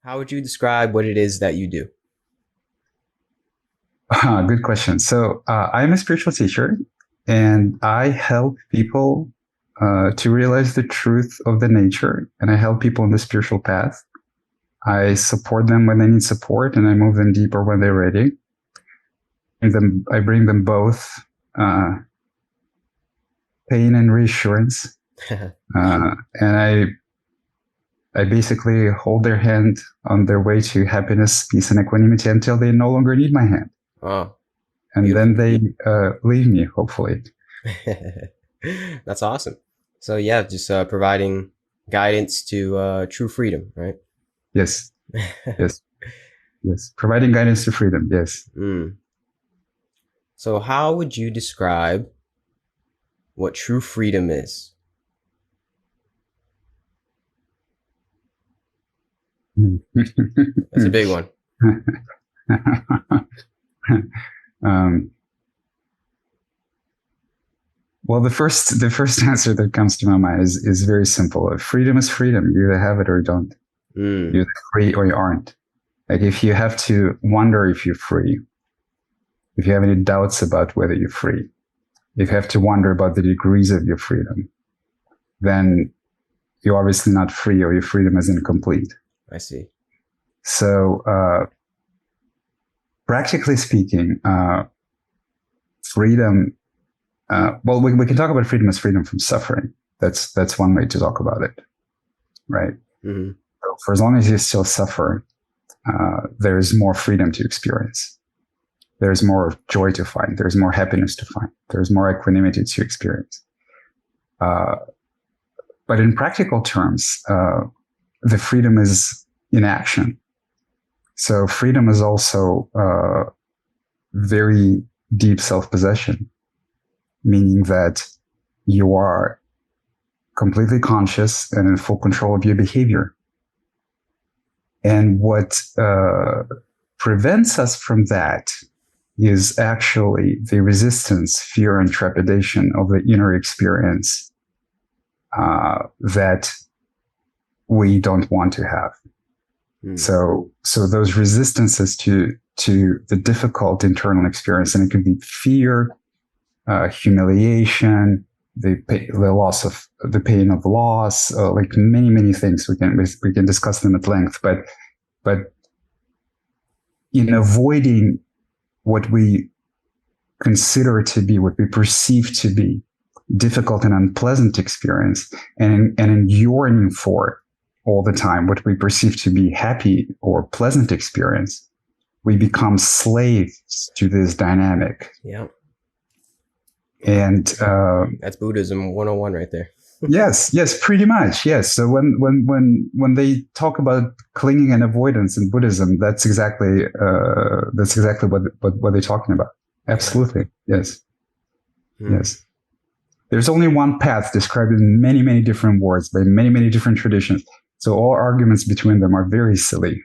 How would you describe what it is that you do? Good question. So, I'm a spiritual teacher and I help people to realize the truth of the nature, and I help people on the spiritual path. I support them when they need support and I move them deeper when they're ready. I bring them both uh, pain and reassurance. And I basically hold their hand on their way to happiness, peace, and equanimity until they no longer need my hand. Oh, And then beautiful. they leave me, hopefully. That's awesome. So yeah, just providing guidance to true freedom, right? Yes, yes, yes. Providing guidance to freedom. Yes. Mm. So how would you describe what true freedom is? That's a big one. um, well, the first answer that comes to my mind is very simple. Freedom is freedom. You either have it or you don't. Mm, You're free or you aren't. Like if you have to wonder if you're free, if you have any doubts about whether you're free, if you have to wonder about the degrees of your freedom, then you're obviously not free or your freedom is incomplete. I see. So, practically speaking, freedom, well, we can talk about freedom as freedom from suffering. That's one way to talk about it, right? Hmm. So for as long as you still suffer, there's more freedom to experience. There's more joy to find. There's more happiness to find. There's more equanimity to experience. Uh, but in practical terms, the freedom is in action. So freedom is also very deep self-possession, meaning that you are completely conscious and in full control of your behavior. And what prevents us from that is actually the resistance, fear, and trepidation of the inner experience that we don't want to have. Mm. So those resistances to the difficult internal experience, and it could be fear, humiliation, the loss of the pain of loss, like many things. We can discuss them at length, but in avoiding what we consider to be, what we perceive to be difficult and unpleasant experience, and in yearning for all the time what we perceive to be happy or pleasant experience, we become slaves to this dynamic. Yeah. And That's Buddhism 101 right there. yes, pretty much. Yes. So when they talk about clinging and avoidance in Buddhism, that's exactly what they're talking about. Absolutely. Yes. Mm. Yes. There's only one path described in many different words by many different traditions. So all arguments between them are very silly.